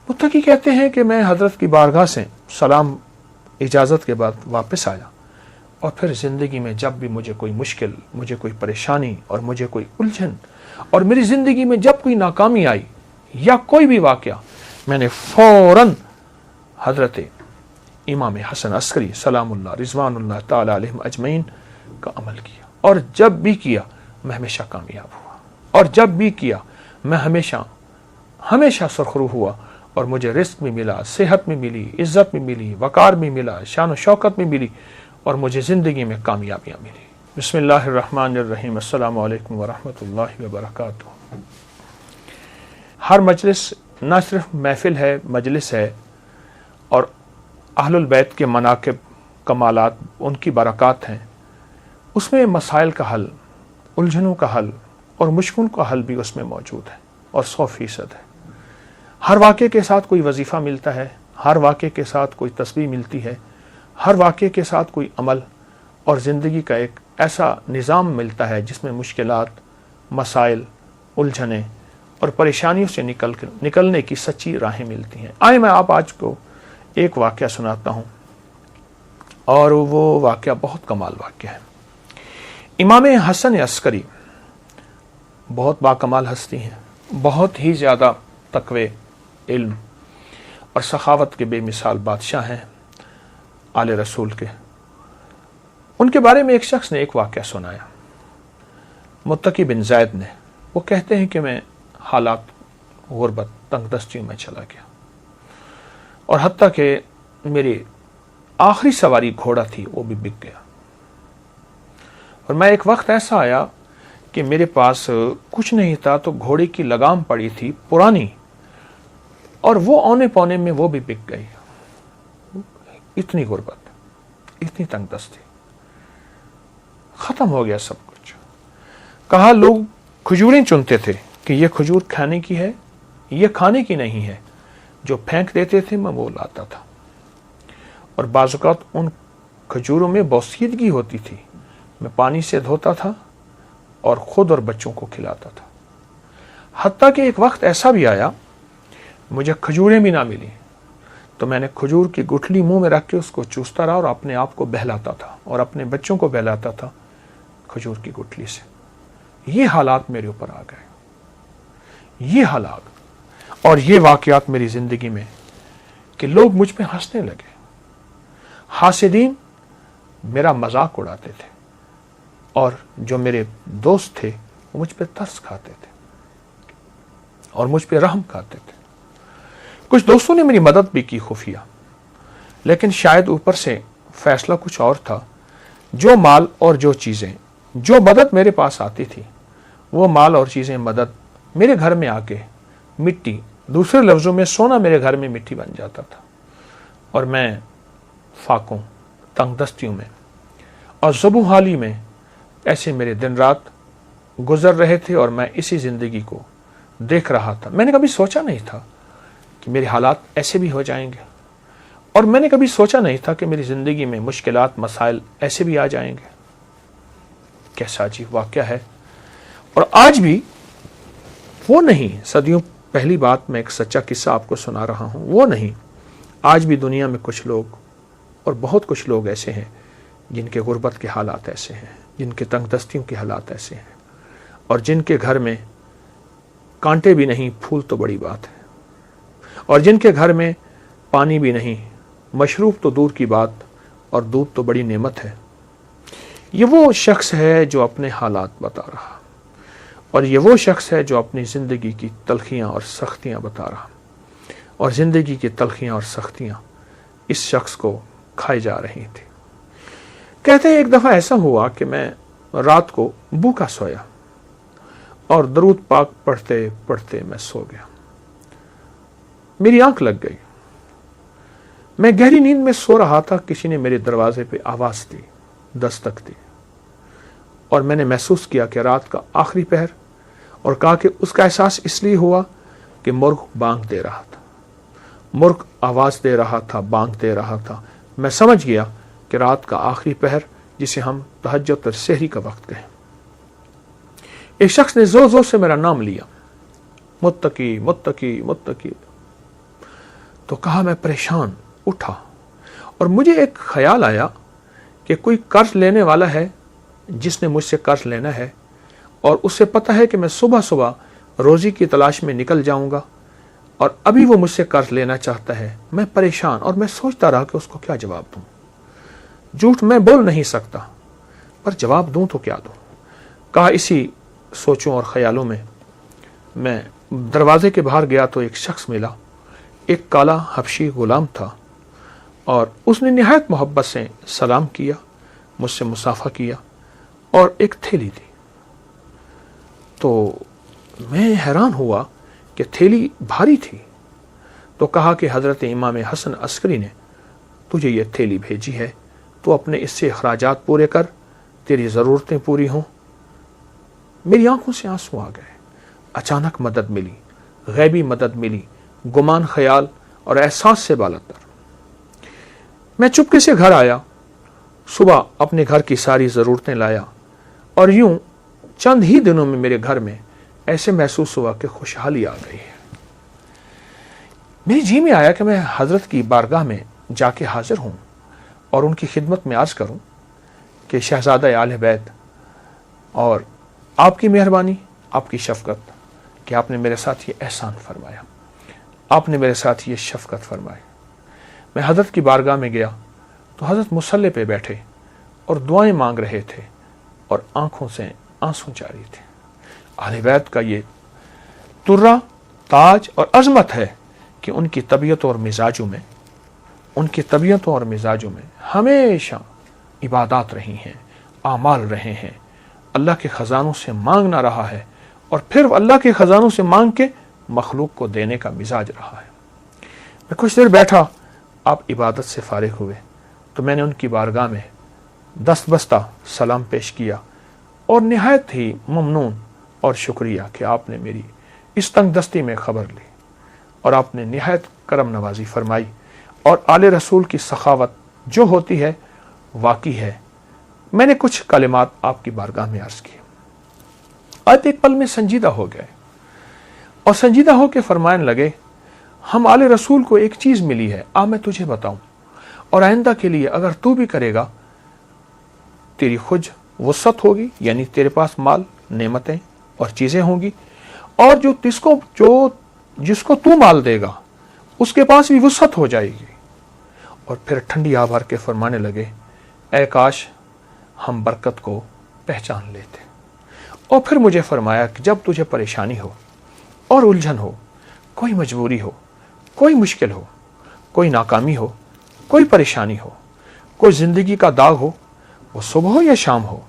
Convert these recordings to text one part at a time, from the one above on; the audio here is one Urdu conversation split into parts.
متقی کہتے ہیں کہ میں حضرت کی بارگاہ سے سلام اجازت کے بعد واپس آیا، اور پھر زندگی میں جب بھی مجھے کوئی مشکل، مجھے کوئی پریشانی اور مجھے کوئی الجھن، اور میری زندگی میں جب کوئی ناکامی آئی یا کوئی بھی واقعہ، میں نے فوراً حضرت امام حسن عسکری سلام اللہ رضوان اللہ تعالی علیہم اجمعین کا عمل کیا، اور جب بھی کیا میں ہمیشہ کامیاب ہوا، اور جب بھی کیا میں ہمیشہ سرخرو ہوا، اور مجھے رزق میں ملا، صحت میں ملی، عزت میں ملی، وقار میں ملا، شان و شوکت میں ملی، اور مجھے زندگی میں کامیابیاں ملی۔ بسم اللہ الرحمن الرحیم۔ السلام علیکم ورحمۃ اللہ وبرکاتہ۔ ہر مجلس نہ صرف محفل ہے، مجلس ہے، اور اہل البیت کے مناقب، کمالات، ان کی برکات ہیں، اس میں مسائل کا حل، الجھنوں کا حل اور مشکل کا حل بھی اس میں موجود ہے، اور 100% ہے۔ ہر واقعے کے ساتھ کوئی وظیفہ ملتا ہے، ہر واقعے کے ساتھ کوئی تسبیح ملتی ہے، ہر واقعے کے ساتھ کوئی عمل اور زندگی کا ایک ایسا نظام ملتا ہے جس میں مشکلات، مسائل، الجھنیں اور پریشانیوں سے نکلنے کی سچی راہیں ملتی ہیں۔ آئے میں آپ آج کو ایک واقعہ سناتا ہوں، اور وہ واقعہ بہت کمال واقعہ ہے۔ امام حسن عسکری بہت باکمال ہستی ہیں، بہت ہی زیادہ تقوی، علم اور سخاوت کے بے مثال بادشاہ ہیں آل رسول کے۔ ان کے بارے میں ایک شخص نے ایک واقعہ سنایا، متقی بن زید نے۔ وہ کہتے ہیں کہ میں حالات غربت، تنگ دستیوں میں چلا گیا، اور حتیٰ کہ میری آخری سواری گھوڑا تھی وہ بھی بک گیا، اور میں ایک وقت ایسا آیا کہ میرے پاس کچھ نہیں تھا، تو گھوڑے کی لگام پڑی تھی پرانی، اور وہ اونے پونے میں وہ بھی بک گئی۔ اتنی غربت، اتنی تنگ دستی، ختم ہو گیا سب کچھ۔ کہا لوگ کھجوریں چنتے تھے کہ یہ کھجور کھانے کی ہے، یہ کھانے کی نہیں ہے، جو پھینک دیتے تھے میں وہ لاتا تھا، اور بعض اوقات ان کھجوروں میں بوسیدگی ہوتی تھی، میں پانی سے دھوتا تھا اور خود اور بچوں کو کھلاتا تھا۔ حتیٰ کہ ایک وقت ایسا بھی آیا مجھے کھجوریں بھی نہ ملی، تو میں نے کھجور کی گٹھلی منہ میں رکھ کے اس کو چوستا رہا اور اپنے آپ کو بہلاتا تھا اور اپنے بچوں کو بہلاتا تھا کھجور کی گٹھلی سے۔ یہ حالات میرے اوپر آ گئے، یہ حالات اور یہ واقعات میری زندگی میں، کہ لوگ مجھ پہ ہنسنے لگے، حاسدین میرا مذاق اڑاتے تھے، اور جو میرے دوست تھے وہ مجھ پہ ترس کھاتے تھے اور مجھ پہ رحم کھاتے تھے۔ کچھ دوستوں نے میری مدد بھی کی خفیہ، لیکن شاید اوپر سے فیصلہ کچھ اور تھا۔ جو مال اور جو چیزیں، جو مدد میرے پاس آتی تھی، وہ مال اور چیزیں، مدد میرے گھر میں آ کے مٹی، دوسرے لفظوں میں سونا میرے گھر میں مٹی بن جاتا تھا، اور میں فاقوں، تنگ دستیوں میں اور زبوں حالی میں ایسے میرے دن رات گزر رہے تھے، اور میں اسی زندگی کو دیکھ رہا تھا۔ میں نے کبھی سوچا نہیں تھا کہ میرے حالات ایسے بھی ہو جائیں گے، اور میں نے کبھی سوچا نہیں تھا کہ میری زندگی میں مشکلات، مسائل ایسے بھی آ جائیں گے۔ کیسا عجیب واقعہ ہے۔ اور آج بھی وہ نہیں، صدیوں پہلی بات میں ایک سچا قصہ آپ کو سنا رہا ہوں، وہ نہیں، آج بھی دنیا میں کچھ لوگ، اور بہت کچھ لوگ ایسے ہیں جن کے غربت کے حالات ایسے ہیں، جن کے تنگ دستیوں کے حالات ایسے ہیں، اور جن کے گھر میں کانٹے بھی نہیں، پھول تو بڑی بات ہے، اور جن کے گھر میں پانی بھی نہیں، مشروب تو دور کی بات، اور دودھ تو بڑی نعمت ہے۔ یہ وہ شخص ہے جو اپنے حالات بتا رہا، اور یہ وہ شخص ہے جو اپنی زندگی کی تلخیاں اور سختیاں بتا رہا، اور زندگی کی تلخیاں اور سختیاں اس شخص کو کھائی جا رہی تھی۔ کہتے ہیں ایک دفعہ ایسا ہوا کہ میں رات کو بھوکا سویا، اور درود پاک پڑھتے پڑھتے میں سو گیا۔ میری آنکھ لگ گئی، میں گہری نیند میں سو رہا تھا، کسی نے میرے دروازے پہ آواز دی، دستک دی، اور میں نے محسوس کیا کہ رات کا آخری پہر، اور کہا کہ اس کا احساس اس لیے ہوا کہ مرغ بانگ دے رہا تھا، مرغ آواز دے رہا تھا، بانگ دے رہا تھا۔ میں سمجھ گیا کہ رات کا آخری پہر، جسے ہم تہجد اور سحری کا وقت کہیں۔ ایک شخص نے زور زور سے میرا نام لیا، متقی متقی متقی۔ تو کہا میں پریشان اٹھا اور مجھے ایک خیال آیا کہ کوئی قرض لینے والا ہے جس نے مجھ سے قرض لینا ہے اور اسے پتہ ہے کہ میں صبح صبح روزی کی تلاش میں نکل جاؤں گا اور ابھی وہ مجھ سے قرض لینا چاہتا ہے. میں پریشان اور میں سوچتا رہا کہ اس کو کیا جواب دوں. جھوٹ میں بول نہیں سکتا پر جواب دوں تو کیا دوں. کہا اسی سوچوں اور خیالوں میں دروازے کے باہر گیا تو ایک شخص ملا. ایک کالا حبشی غلام تھا اور اس نے نہایت محبت سے سلام کیا, مجھ سے مصافحہ کیا اور ایک تھیلی دی. تو میں حیران ہوا کہ تھیلی بھاری تھی. تو کہا کہ حضرت امام حسن عسکری نے تجھے یہ تھیلی بھیجی ہے, تو اپنے اس سے اخراجات پورے کر, تیری ضرورتیں پوری ہوں. میری آنکھوں سے آنسو آ گئے. اچانک مدد ملی, غیبی مدد ملی, گمان خیال اور احساس سے بالاتر. میں چپکے سے گھر آیا, صبح اپنے گھر کی ساری ضرورتیں لایا اور یوں چند ہی دنوں میں میرے گھر میں ایسے محسوس ہوا کہ خوشحالی آ گئی ہے. میری جی میں آیا کہ میں حضرت کی بارگاہ میں جا کے حاضر ہوں اور ان کی خدمت میں عرض کروں کہ شہزادہ آل بیت اور آپ کی مہربانی, آپ کی شفقت کہ آپ نے میرے ساتھ یہ احسان فرمایا, آپ نے میرے ساتھ یہ شفقت فرمائی. میں حضرت کی بارگاہ میں گیا تو حضرت مصلی پہ بیٹھے اور دعائیں مانگ رہے تھے اور آنکھوں سے آنسو جاری تھے. اہل بیت کا یہ ترہ, تاج اور عظمت ہے کہ ان کی طبیعتوں اور مزاجوں میں ہمیشہ عبادات رہی ہیں, اعمال رہے ہیں, اللہ کے خزانوں سے مانگنا رہا ہے اور پھر اللہ کے خزانوں سے مانگ کے مخلوق کو دینے کا مزاج رہا ہے. میں کچھ دیر بیٹھا, آپ عبادت سے فارغ ہوئے تو میں نے ان کی بارگاہ میں دست بستہ سلام پیش کیا اور نہایت ہی ممنون اور شکریہ کہ آپ نے میری اس تنگ دستی میں خبر لی اور آپ نے نہایت کرم نوازی فرمائی اور آل رسول کی سخاوت جو ہوتی ہے واقعی ہے. میں نے کچھ کلمات آپ کی بارگاہ میں عرض کی. آج ایک پل میں سنجیدہ ہو گئے اور سنجیدہ ہو کے فرمانے لگے, ہم آل رسول کو ایک چیز ملی ہے, میں تجھے بتاؤں, اور آئندہ کے لیے اگر تو بھی کرے گا تیری خود وسعت ہوگی, یعنی تیرے پاس مال, نعمتیں اور چیزیں ہوں گی, اور جس کو تو مال دے گا اس کے پاس بھی وسعت ہو جائے گی. اور پھر ٹھنڈی آہ بھر کے فرمانے لگے, اے کاش ہم برکت کو پہچان لیتے. اور پھر مجھے فرمایا کہ جب تجھے پریشانی ہو اور الجھن ہو, کوئی مجبوری ہو, کوئی مشکل ہو, کوئی ناکامی ہو, کوئی پریشانی ہو, کوئی زندگی کا داغ ہو, وہ صبح ہو یا شام ہو,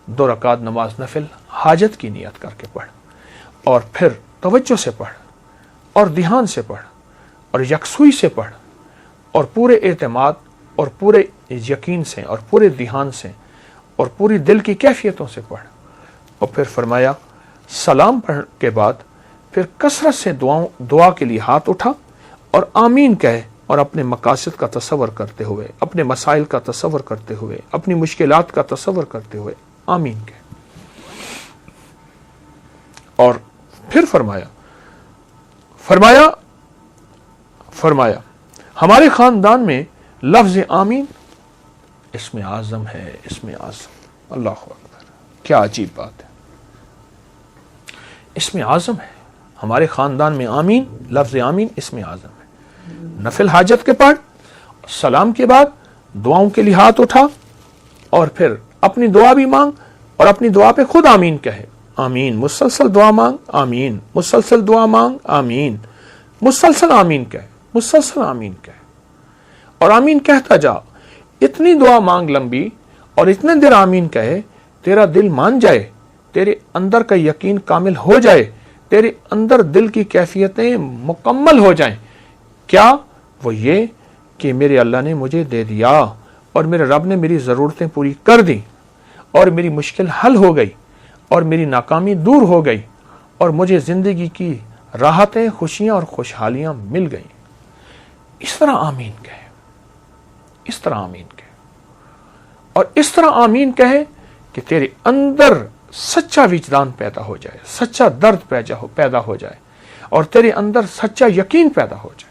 2 رکعت نماز نفل حاجت کی نیت کر کے پڑھ اور پھر توجہ سے پڑھ اور دھیان سے پڑھ اور یکسوئی سے پڑھ اور پورے اعتماد اور پورے یقین سے اور پورے دھیان سے اور پوری دل کی کیفیتوں سے پڑھ. اور پھر فرمایا سلام پڑھ کے بعد پھر کثرت سے دعا کے لیے ہاتھ اٹھا اور آمین کہے اور اپنے مقاصد کا تصور کرتے ہوئے, اپنے مسائل کا تصور کرتے ہوئے, اپنی مشکلات کا تصور کرتے ہوئے آمین کہے. اور پھر فرمایا ہمارے خاندان میں لفظ آمین اسم اعظم ہے, اسم اعظم. اللہ اکبر, کیا عجیب بات ہے. اسم اعظم ہے ہمارے خاندان میں, آمین, لفظ آمین اسم اعظم ہے. نفل حاجت کے پڑھ, سلام کے بعد دعاؤں کے لیے ہاتھ اٹھا اور پھر اپنی دعا بھی مانگ اور اپنی دعا پہ خود آمین کہے. آمین, مسلسل دعا مانگ, آمین, مسلسل دعا مانگ, آمین, مسلسل آمین کہے, مسلسل آمین کہے اور آمین کہتا جا. اتنی دعا مانگ لمبی اور اتنے دیر آمین کہے, تیرا دل مان جائے, تیرے اندر کا یقین کامل ہو جائے, تیرے اندر دل کی کیفیتیں مکمل ہو جائیں. کیا؟ وہ یہ کہ میرے اللہ نے مجھے دے دیا اور میرے رب نے میری ضرورتیں پوری کر دی اور میری مشکل حل ہو گئی اور میری ناکامی دور ہو گئی اور مجھے زندگی کی راحتیں, خوشیاں اور خوشحالیاں مل گئیں. اس طرح آمین کہے, اس طرح آمین کہے اور اس طرح آمین کہے کہ تیرے اندر سچا وجدان پیدا ہو جائے, سچا درد پیدا ہو جائے اور تیرے اندر سچا یقین پیدا ہو جائے.